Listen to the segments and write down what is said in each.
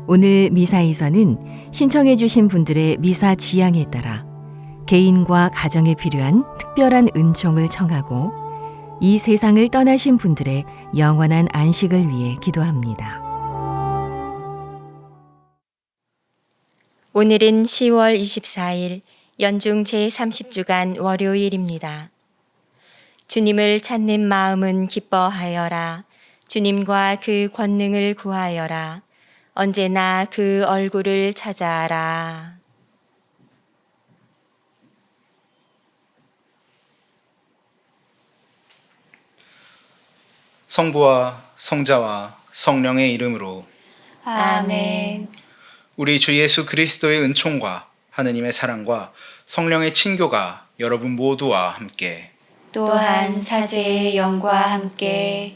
오늘 미사에서는 신청해 주신 분들의 미사 지향에 따라 개인과 가정에 필요한 특별한 은총을 청하고 이 세상을 떠나신 분들의 영원한 안식을 위해 기도합니다. 오늘은 10월 24일 연중 제30주간 월요일입니다. 주님을 찾는 마음은 기뻐하여라. 주님과 그 권능을 구하여라. 언제나 그 얼굴을 찾아라. 성부와 성자와 성령의 이름으로 아멘. 우리 주 예수 그리스도의 은총과 하느님의 사랑과 성령의 친교가 여러분 모두와 함께 또한 사제의 영과 함께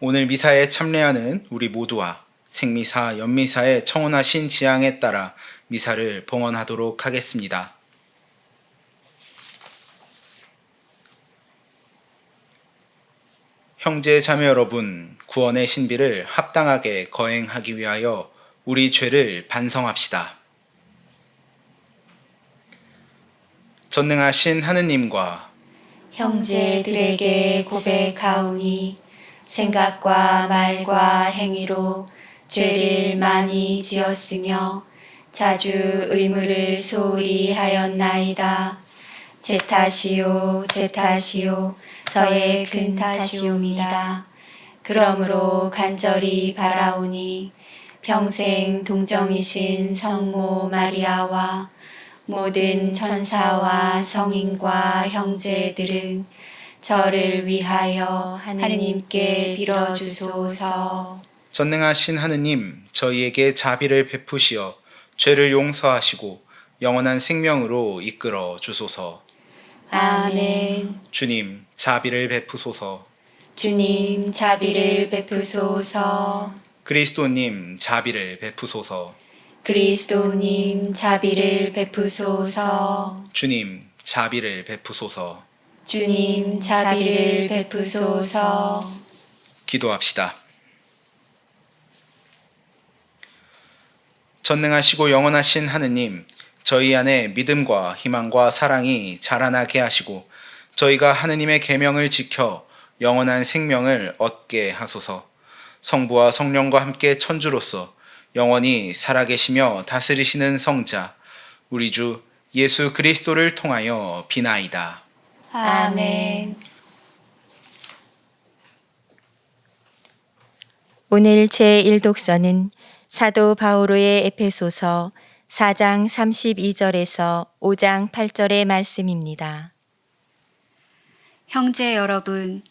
오늘 미사에 참례하는 우리 모두와 생미사, 연미사에 청혼하신 지향에 따라 미사를 봉헌하도록 하겠습니다. 형제 자매 여러분, 구원의 신비를 합당하게 거행하기 위하여 우리 죄를 반성합시다. 전능하신 하느님과 형제들에게 고백하오니 생각과 말과 행위로 죄를 많이 지었으며 자주 의무를 소홀히 하였나이다. 제 탓이요 제 탓이요 저의 큰 탓이옵니다. 그러므로 간절히 바라오니 평생 동정이신 성모 마리아와 모든 천사와 성인과 형제들은 저를 위하여 하느님께 빌어주소서. 전능하신 하느님, 저희에게 자비를 베푸시어 죄를 용서하시고 영원한 생명으로 이끌어 주소서. 아멘. 주님, 자비를 베푸소서. 주님 자비를 베푸소서. 그리스도님, 자비를 베푸소서. 그리스도님 자비를 베푸소서. 주님, 자비를 베푸소서. 주님 자비를 베푸소서. 기도합시다. 전능하시고 영원하신 하느님, 저희 안에 믿음과 희망과 사랑이 자라나게 하시고 저희가 하느님의 계명을 지켜 영원한 생명을 얻게 하소서. 성부와 성령과 함께 천주로서 영원히 살아계시며 다스리시는 성자 우리 주 예수 그리스도를 통하여 비나이다. 아멘. 오늘 제1독서는 사도 바오로의 에페소서 4장 32절에서 5장 8절의 말씀입니다. 형제 여러분,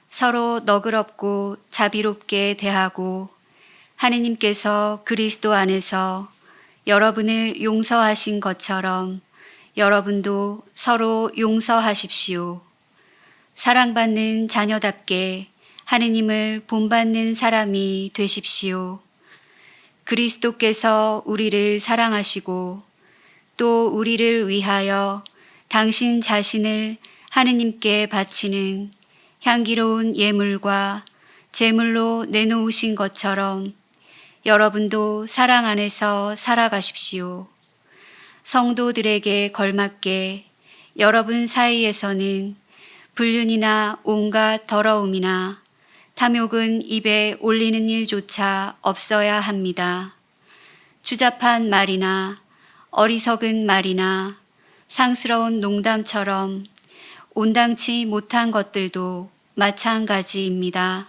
서로 너그럽고 자비롭게 대하고 하느님께서 그리스도 안에서 여러분을 용서하신 것처럼 여러분도 서로 용서하십시오. 사랑받는 자녀답게 하느님을 본받는 사람이 되십시오. 그리스도께서 우리를 사랑하시고 또 우리를 위하여 당신 자신을 하느님께 바치는 향기로운 예물과 제물로 내놓으신 것처럼 여러분도 사랑 안에서 살아가십시오. 성도들에게 걸맞게 여러분 사이에서는 불륜이나 온갖 더러움이나 탐욕은 입에 올리는 일조차 없어야 합니다. 추잡한 말이나 어리석은 말이나 상스러운 농담처럼 온당치 못한 것들도 마찬가지입니다.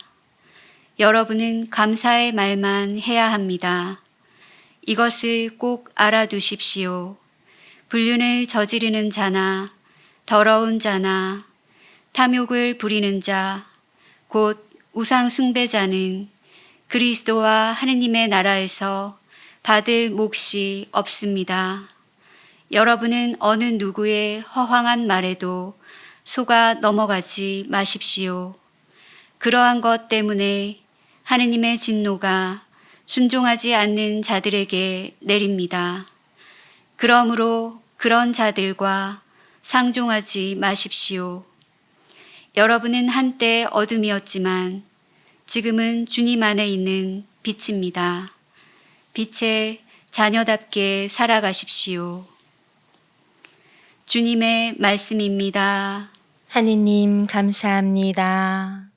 여러분은 감사의 말만 해야 합니다. 이것을 꼭 알아두십시오. 불륜을 저지르는 자나 더러운 자나 탐욕을 부리는 자, 곧 우상 숭배자는 그리스도와 하느님의 나라에서 받을 몫이 없습니다. 여러분은 어느 누구의 허황한 말에도 속아 넘어가지 마십시오. 그러한 것 때문에 하느님의 진노가 순종하지 않는 자들에게 내립니다. 그러므로 그런 자들과 상종하지 마십시오. 여러분은 한때 어둠이었지만 지금은 주님 안에 있는 빛입니다. 빛의 자녀답게 살아가십시오. 주님의 말씀입니다. 하느님 감사합니다.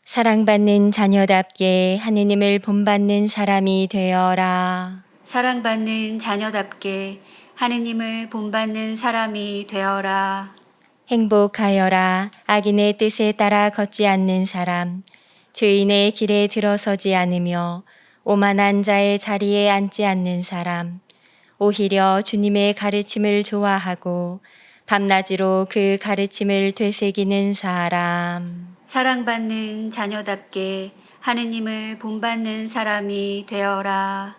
사랑받는 자녀답게 하느님을 본받는 사람이 되어라. 사랑받는 자녀답게 하느님을 본받는 사람이 되어라. 행복하여라. 악인의 뜻에 따라 걷지 않는 사람, 죄인의 길에 들어서지 않으며 오만한 자의 자리에 앉지 않는 사람, 오히려 주님의 가르침을 좋아하고 밤낮으로 그 가르침을 되새기는 사람. 사랑받는 자녀답게 하느님을 본받는 사람이 되어라.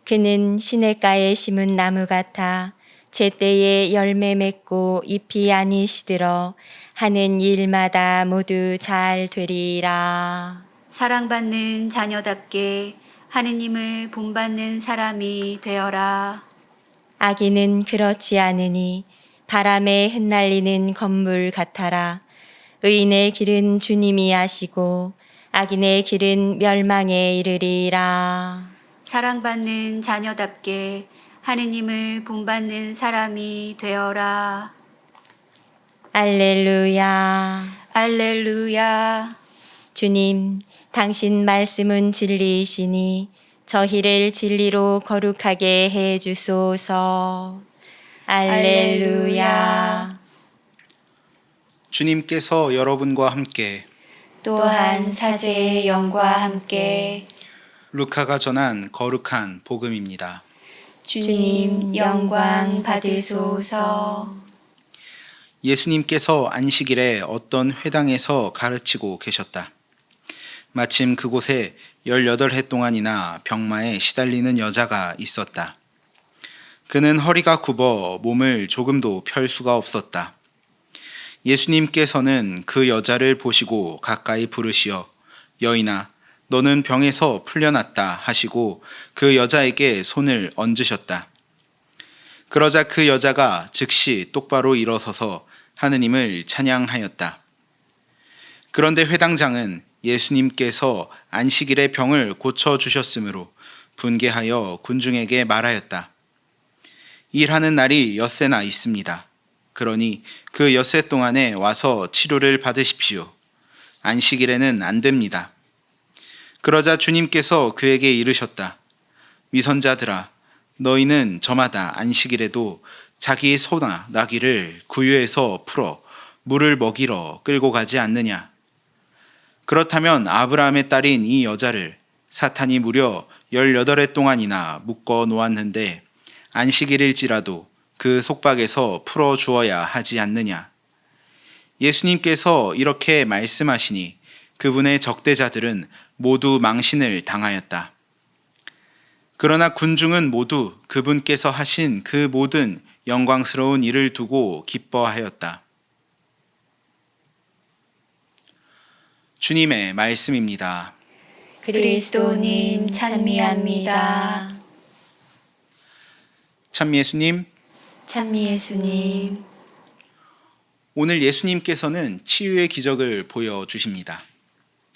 그는 시냇가에 심은 나무 같아 제때에 열매 맺고 잎이 아니 시들어 하는 일마다 모두 잘 되리라. 사랑받는 자녀답게 하느님을 본받는 사람이 되어라. 악인은 그렇지 않으니 바람에 흩날리는 건물 같아라. 의인의 길은 주님이 아시고 악인의 길은 멸망에 이르리라. 사랑받는 자녀답게 하느님을 본받는 사람이 되어라. 알렐루야. 알렐루야. 주님, 당신 말씀은 진리이시니 저희를 진리로 거룩하게 해 주소서. 알렐루야. 주님께서 여러분과 함께 또한 사제의 영과 함께 루카가 전한 거룩한 복음입니다. 주님 영광 받으소서. 예수님께서 안식일에 어떤 회당에서 가르치고 계셨다. 마침 그곳에 18해 동안이나 병마에 시달리는 여자가 있었다. 그는 허리가 굽어 몸을 조금도 펼 수가 없었다. 예수님께서는 그 여자를 보시고 가까이 부르시어 여인아, 너는 병에서 풀려났다 하시고 그 여자에게 손을 얹으셨다. 그러자 그 여자가 즉시 똑바로 일어서서 하느님을 찬양하였다. 그런데 회당장은 예수님께서 안식일에 병을 고쳐주셨으므로 분개하여 군중에게 말하였다. 일하는 날이 엿새나 있습니다. 그러니 그 엿새 동안에 와서 치료를 받으십시오. 안식일에는 안 됩니다. 그러자 주님께서 그에게 이르셨다. 위선자들아, 너희는 저마다 안식일에도 자기 소나 나귀를 구유에서 풀어 물을 먹이러 끌고 가지 않느냐. 그렇다면 아브라함의 딸인 이 여자를 사탄이 무려 18해 동안이나 묶어 놓았는데 안식일일지라도 그 속박에서 풀어 주어야 하지 않느냐. 예수님께서 이렇게 말씀하시니 그분의 적대자들은 모두 망신을 당하였다. 그러나 군중은 모두 그분께서 하신 그 모든 영광스러운 일을 두고 기뻐하였다. 주님의 말씀입니다. 그리스도님 찬미합니다. 참 예수님, 찬미 예수님. 오늘 예수님께서는 치유의 기적을 보여주십니다.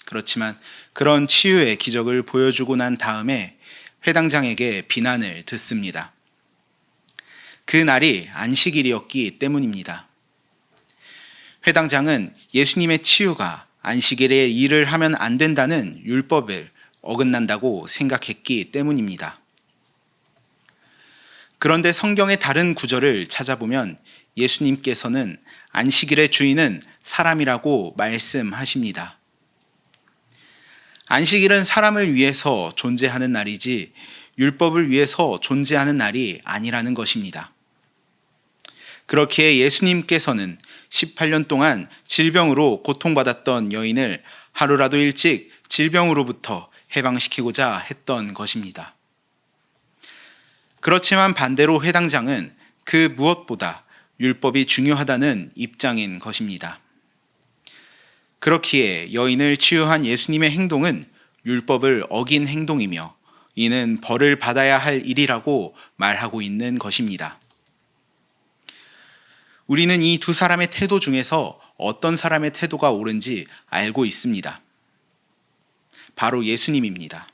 그렇지만 그런 치유의 기적을 보여주고 난 다음에 회당장에게 비난을 듣습니다. 그 날이 안식일이었기 때문입니다. 회당장은 예수님의 치유가 안식일에 일을 하면 안 된다는 율법을 어긋난다고 생각했기 때문입니다. 그런데 성경의 다른 구절을 찾아보면 예수님께서는 안식일의 주인은 사람이라고 말씀하십니다. 안식일은 사람을 위해서 존재하는 날이지 율법을 위해서 존재하는 날이 아니라는 것입니다. 그렇기에 예수님께서는 18년 동안 질병으로 고통받았던 여인을 하루라도 일찍 질병으로부터 해방시키고자 했던 것입니다. 그렇지만 반대로 회당장은 그 무엇보다 율법이 중요하다는 입장인 것입니다. 그렇기에 여인을 치유한 예수님의 행동은 율법을 어긴 행동이며 이는 벌을 받아야 할 일이라고 말하고 있는 것입니다. 우리는 이 두 사람의 태도 중에서 어떤 사람의 태도가 옳은지 알고 있습니다. 바로 예수님입니다.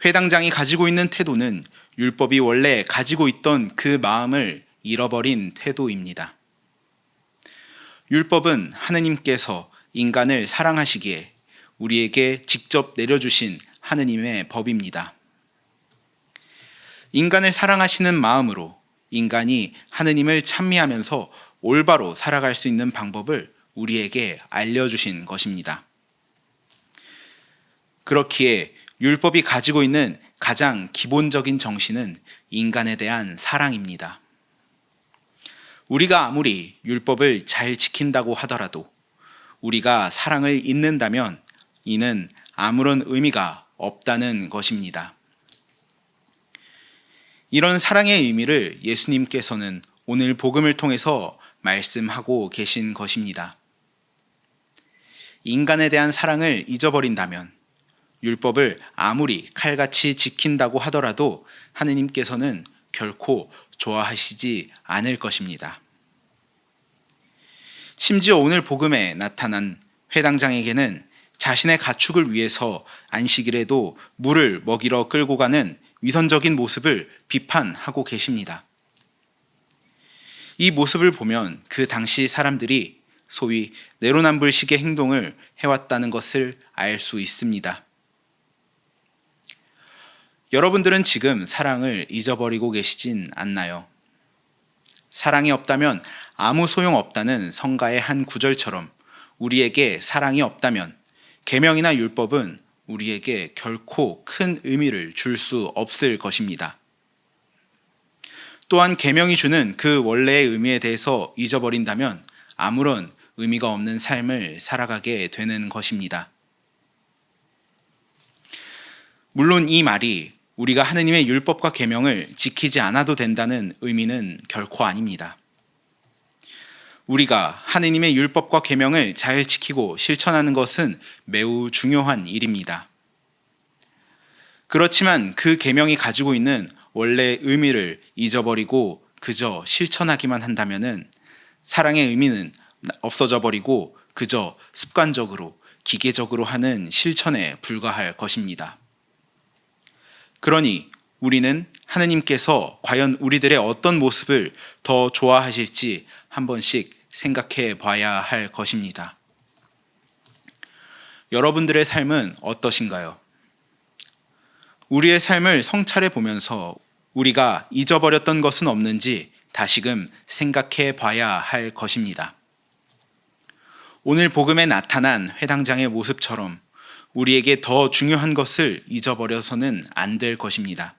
회당장이 가지고 있는 태도는 율법이 원래 가지고 있던 그 마음을 잃어버린 태도입니다. 율법은 하느님께서 인간을 사랑하시기에 우리에게 직접 내려주신 하느님의 법입니다. 인간을 사랑하시는 마음으로 인간이 하느님을 찬미하면서 올바로 살아갈 수 있는 방법을 우리에게 알려주신 것입니다. 그렇기에 율법이 가지고 있는 가장 기본적인 정신은 인간에 대한 사랑입니다. 우리가 아무리 율법을 잘 지킨다고 하더라도 우리가 사랑을 잊는다면 이는 아무런 의미가 없다는 것입니다. 이런 사랑의 의미를 예수님께서는 오늘 복음을 통해서 말씀하고 계신 것입니다. 인간에 대한 사랑을 잊어버린다면 율법을 아무리 칼같이 지킨다고 하더라도 하느님께서는 결코 좋아하시지 않을 것입니다. 심지어 오늘 복음에 나타난 회당장에게는 자신의 가축을 위해서 안식일에도 물을 먹이러 끌고 가는 위선적인 모습을 비판하고 계십니다. 이 모습을 보면 그 당시 사람들이 소위 내로남불식의 행동을 해왔다는 것을 알 수 있습니다. 여러분들은 지금 사랑을 잊어버리고 계시진 않나요? 사랑이 없다면 아무 소용 없다는 성가의 한 구절처럼 우리에게 사랑이 없다면 계명이나 율법은 우리에게 결코 큰 의미를 줄 수 없을 것입니다. 또한 계명이 주는 그 원래의 의미에 대해서 잊어버린다면 아무런 의미가 없는 삶을 살아가게 되는 것입니다. 물론 이 말이 우리가 하느님의 율법과 계명을 지키지 않아도 된다는 의미는 결코 아닙니다. 우리가 하느님의 율법과 계명을 잘 지키고 실천하는 것은 매우 중요한 일입니다. 그렇지만 그 계명이 가지고 있는 원래의 의미를 잊어버리고 그저 실천하기만 한다면 사랑의 의미는 없어져 버리고 그저 습관적으로 기계적으로 하는 실천에 불과할 것입니다. 그러니 우리는 하느님께서 과연 우리들의 어떤 모습을 더 좋아하실지 한 번씩 생각해 봐야 할 것입니다. 여러분들의 삶은 어떠신가요? 우리의 삶을 성찰해 보면서 우리가 잊어버렸던 것은 없는지 다시금 생각해 봐야 할 것입니다. 오늘 복음에 나타난 회당장의 모습처럼 우리에게 더 중요한 것을 잊어버려서는 안 될 것입니다.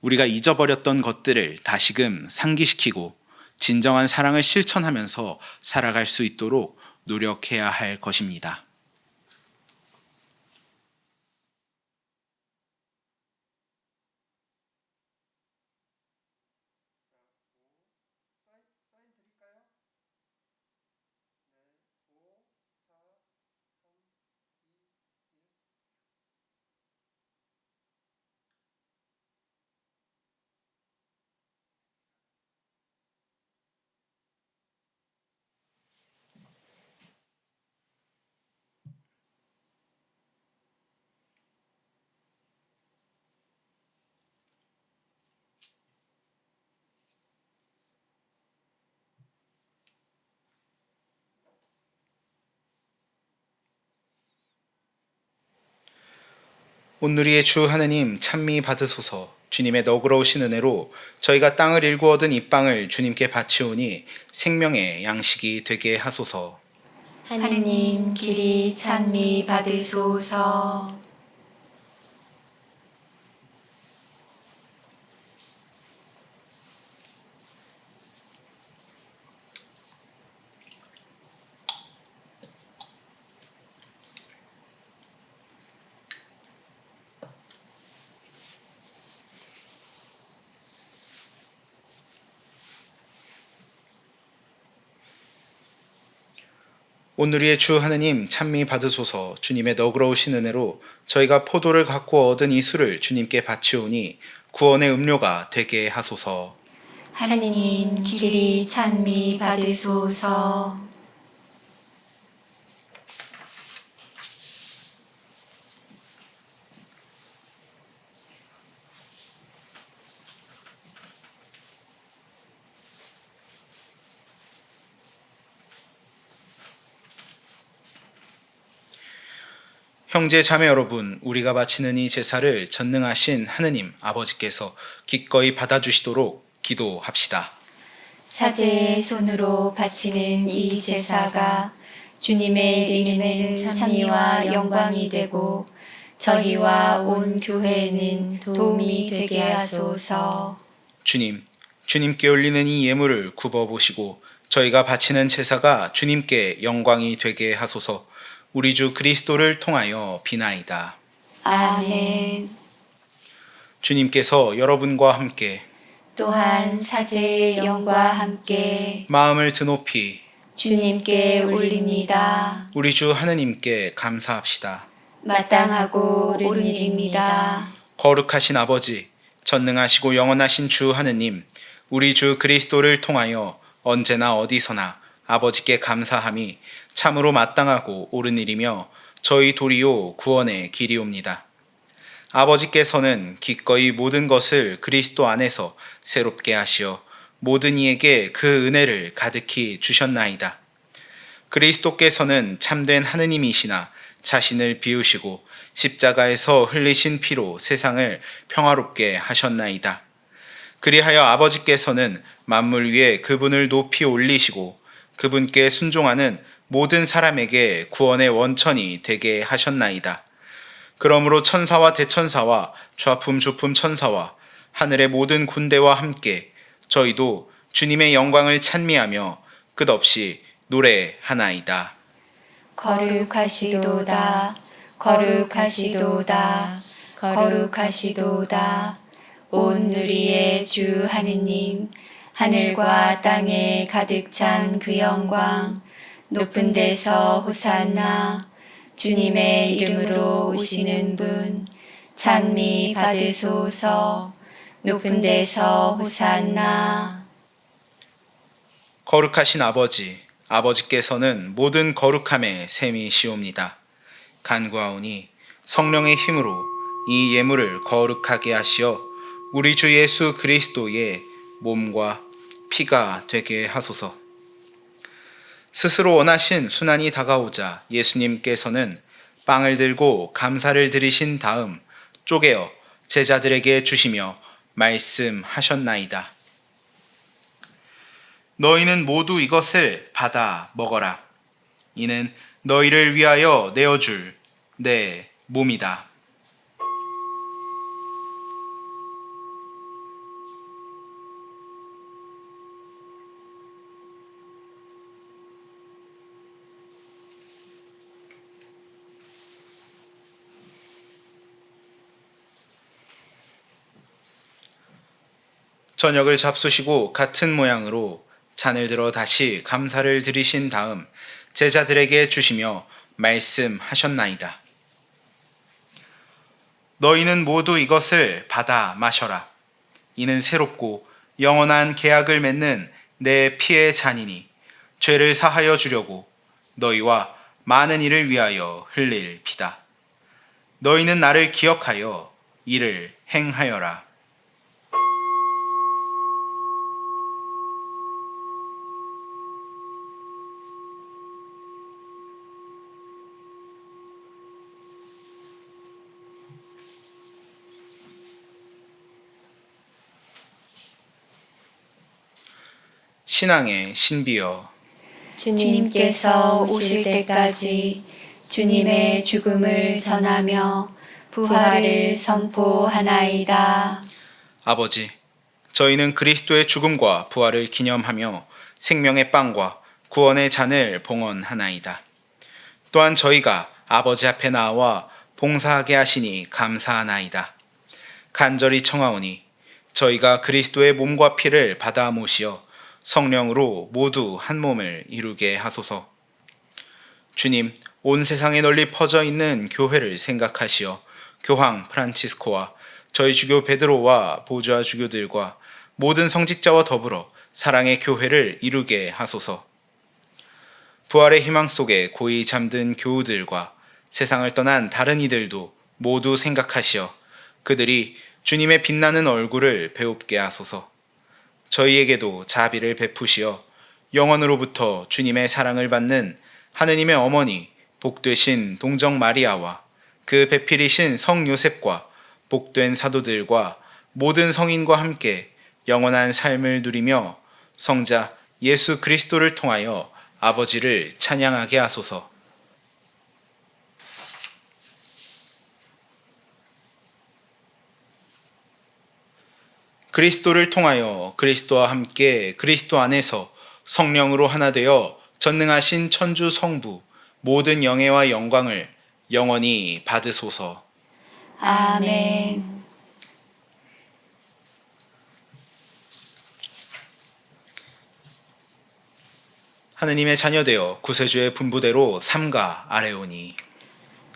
우리가 잊어버렸던 것들을 다시금 상기시키고 진정한 사랑을 실천하면서 살아갈 수 있도록 노력해야 할 것입니다. 온누리의 주 하느님 찬미 받으소서. 주님의 너그러우신 은혜로 저희가 땅을 일구 얻은 이 빵을 주님께 바치오니 생명의 양식이 되게 하소서. 하느님 길이 찬미 받으소서. 오늘의 주 하느님 찬미 받으소서. 주님의 너그러우신 은혜로 저희가 포도를 갖고 얻은 이 술을 주님께 바치오니 구원의 음료가 되게 하소서. 하느님 길이 찬미 받으소서. 형제 자매 여러분, 우리가 바치는 이 제사를 전능하신 하느님 아버지께서 기꺼이 받아주시도록 기도합시다. 사제의 손으로 바치는 이 제사가 주님의 이름에는 찬미와 영광이 되고 저희와 온 교회에는 도움이 되게 하소서. 주님께 올리는 이 예물을 굽어보시고 저희가 바치는 제사가 주님께 영광이 되게 하소서. 우리 주 그리스도를 통하여 비나이다. 아멘. 주님께서 여러분과 함께 또한 사제의 영과 함께 마음을 드높이 주님께 올립니다. 우리 주 하느님께 감사합시다. 마땅하고 옳은 일입니다. 거룩하신 아버지, 전능하시고 영원하신 주 하느님, 우리 주 그리스도를 통하여 언제나 어디서나 아버지께 감사함이 참으로 마땅하고 옳은 일이며 저희 도리요 구원의 길이옵니다. 아버지께서는 기꺼이 모든 것을 그리스도 안에서 새롭게 하시어 모든 이에게 그 은혜를 가득히 주셨나이다. 그리스도께서는 참된 하느님이시나 자신을 비우시고 십자가에서 흘리신 피로 세상을 평화롭게 하셨나이다. 그리하여 아버지께서는 만물 위에 그분을 높이 올리시고 그분께 순종하는 모든 사람에게 구원의 원천이 되게 하셨나이다. 그러므로 천사와 대천사와 좌품 주품 천사와 하늘의 모든 군대와 함께 저희도 주님의 영광을 찬미하며 끝없이 노래하나이다. 거룩하시도다. 거룩하시도다. 거룩하시도다. 온 누리의 주 하느님, 하늘과 땅에 가득 찬 그 영광, 높은 데서 호산나. 주님의 이름으로 오시는 분, 찬미 받으소서. 높은 데서 호산나. 거룩하신 아버지, 아버지께서는 모든 거룩함에 셈이시옵니다. 간구하오니 성령의 힘으로 이 예물을 거룩하게 하시어 우리 주 예수 그리스도의 몸과 피가 되게 하소서. 스스로 원하신 순환이 다가오자 예수님께서는 빵을 들고 감사를 드리신 다음 쪼개어 제자들에게 주시며 말씀하셨나이다. 너희는 모두 이것을 받아 먹어라. 이는 너희를 위하여 내어줄 내 몸이다. 저녁을 잡수시고 같은 모양으로 잔을 들어 다시 감사를 드리신 다음 제자들에게 주시며 말씀하셨나이다. 너희는 모두 이것을 받아 마셔라. 이는 새롭고 영원한 계약을 맺는 내 피의 잔이니 죄를 사하여 주려고 너희와 많은 이를 위하여 흘릴 피다. 너희는 나를 기억하여 이를 행하여라. 신앙의 신비여, 주님께서 오실 때까지 주님의 죽음을 전하며 부활을 선포하나이다. 아버지, 저희는 그리스도의 죽음과 부활을 기념하며 생명의 빵과 구원의 잔을 봉헌하나이다. 또한 저희가 아버지 앞에 나와 봉사하게 하시니 감사하나이다. 간절히 청하오니 저희가 그리스도의 몸과 피를 받아 모시어 성령으로 모두 한 몸을 이루게 하소서. 주님, 온 세상에 널리 퍼져 있는 교회를 생각하시어 교황 프란치스코와 저희 주교 베드로와 보좌 주교들과 모든 성직자와 더불어 사랑의 교회를 이루게 하소서. 부활의 희망 속에 고이 잠든 교우들과 세상을 떠난 다른 이들도 모두 생각하시어 그들이 주님의 빛나는 얼굴을 배웁게 하소서. 저희에게도 자비를 베푸시어 영원으로부터 주님의 사랑을 받는 하느님의 어머니 복되신 동정 마리아와 그 배필이신 성 요셉과 복된 사도들과 모든 성인과 함께 영원한 삶을 누리며 성자 예수 그리스도를 통하여 아버지를 찬양하게 하소서. 그리스도를 통하여 그리스도와 함께 그리스도 안에서 성령으로 하나 되어 전능하신 천주 성부 모든 영예와 영광을 영원히 받으소서. 아멘. 하느님의 자녀되어 구세주의 분부대로 삼가 아뢰오니.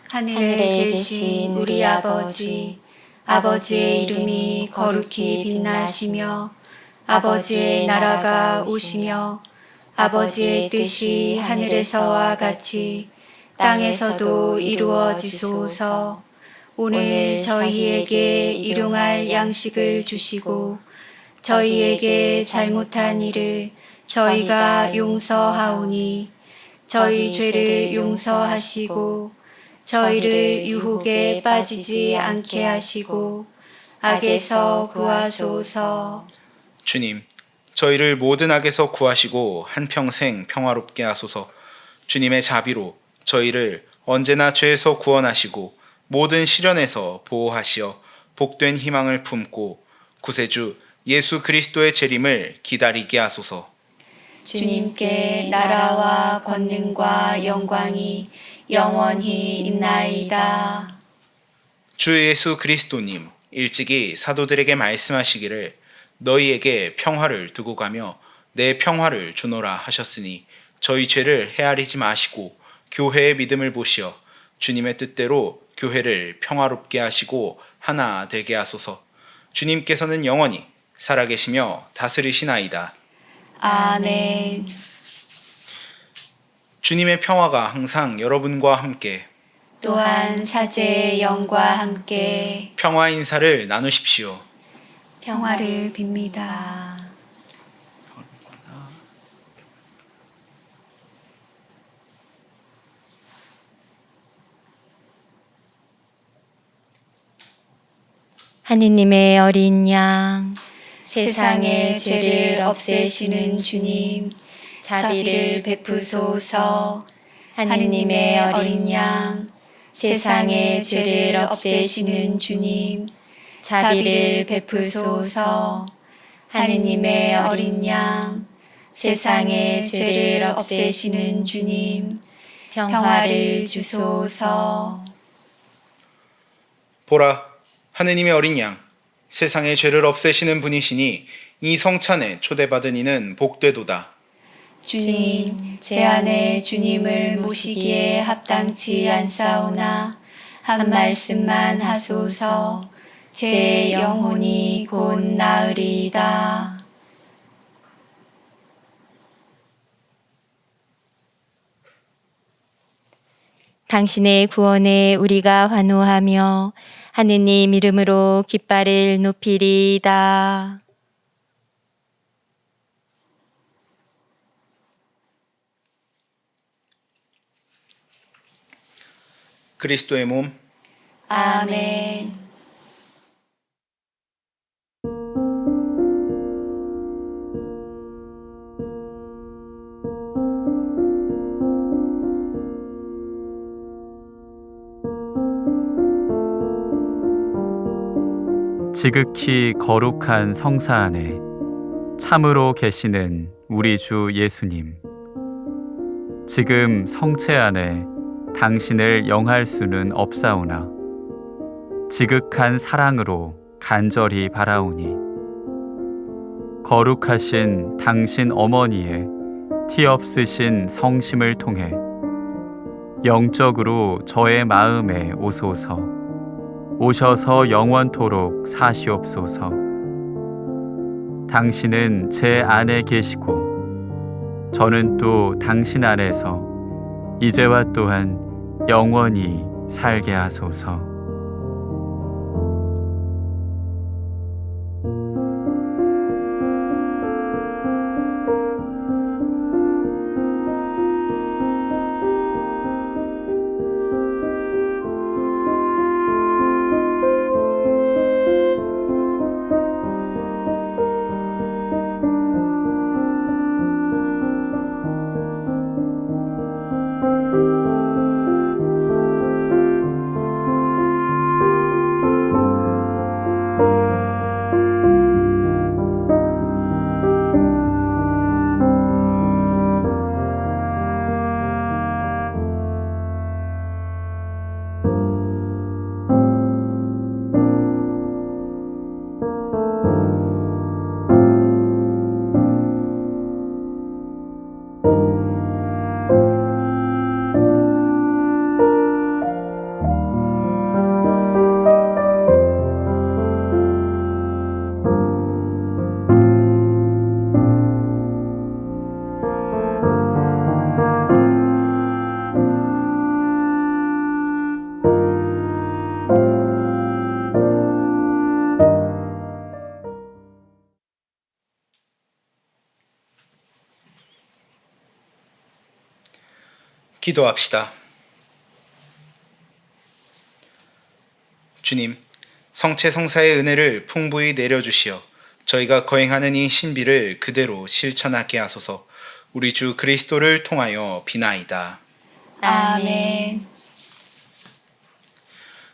하늘에 계신 우리 아버지, 아버지의 이름이 거룩히 빛나시며 아버지의 나라가 오시며 아버지의 뜻이 하늘에서와 같이 땅에서도 이루어지소서. 오늘 저희에게 일용할 양식을 주시고 저희에게 잘못한 일을 저희가 용서하오니 저희 죄를 용서하시고 저희를 유혹에 빠지지 않게 하시고 악에서 구하소서. 주님, 저희를 모든 악에서 구하시고 한평생 평화롭게 하소서. 주님의 자비로 저희를 언제나 죄에서 구원하시고 모든 시련에서 보호하시어 복된 희망을 품고 구세주 예수 그리스도의 재림을 기다리게 하소서. 주님께 나라와 권능과 영광이 영원히 있나이다. 주 예수 그리스도님, 일찍이 사도들에게 말씀하시기를 너희에게 평화를 두고 가며 내 평화를 주노라 하셨으니 저희 죄를 헤아리지 마시고 교회의 믿음을 보시어 주님의 뜻대로 교회를 평화롭게 하시고 하나 되게 하소서. 주님께서는 영원히 살아계시며 다스리시나이다. 아멘. 주님의 평화가 항상 여러분과 함께 또한 사제의 영과 함께 평화 인사를 나누십시오. 평화를 빕니다. 하느님의 어린 양, 세상의 죄를 없애시는 주님, 자비를 베푸소서. 하느님의 어린 양, 세상의 죄를 없애시는 주님, 자비를 베푸소서. 하느님의 어린 양, 세상의 죄를 없애시는 주님, 평화를 주소서. 보라, 하느님의 어린 양, 세상의 죄를 없애시는 분이시니 이 성찬에 초대받은 이는 복되도다. 주님, 제 안에 주님을 모시기에 합당치 않사오나 한 말씀만 하소서. 제 영혼이 곧 나으리이다. 당신의 구원에 우리가 환호하며 하느님 이름으로 깃발을 높이리이다. 그리스도의 몸, 아멘. 지극히 거룩한 성사 안에 참으로 계시는 우리 주 예수님, 지금 성체 안에 당신을 영할 수는 없사오나 지극한 사랑으로 간절히 바라오니 거룩하신 당신 어머니의 티 없으신 성심을 통해 영적으로 저의 마음에 오소서. 오셔서 영원토록 사시옵소서. 당신은 제 안에 계시고 저는 또 당신 안에서 이제와 또한 영원히 살게 하소서. 기도합시다. 주님, 성체 성사의 은혜를 풍부히 내려주시어 저희가 거행하는 이 신비를 그대로 실천하게 하소서. 우리 주 그리스도를 통하여 비나이다. 아멘.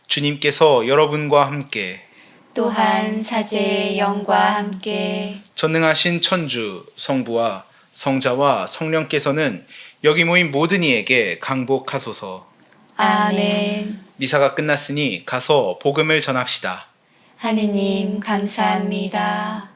주님께서 여러분과 함께 또한 사제의 영과 함께 전능하신 천주 성부와 성자와 성령께서는 여기 모인 모든 이에게 강복하소서. 아멘. 미사가 끝났으니 가서 복음을 전합시다. 하느님 감사합니다.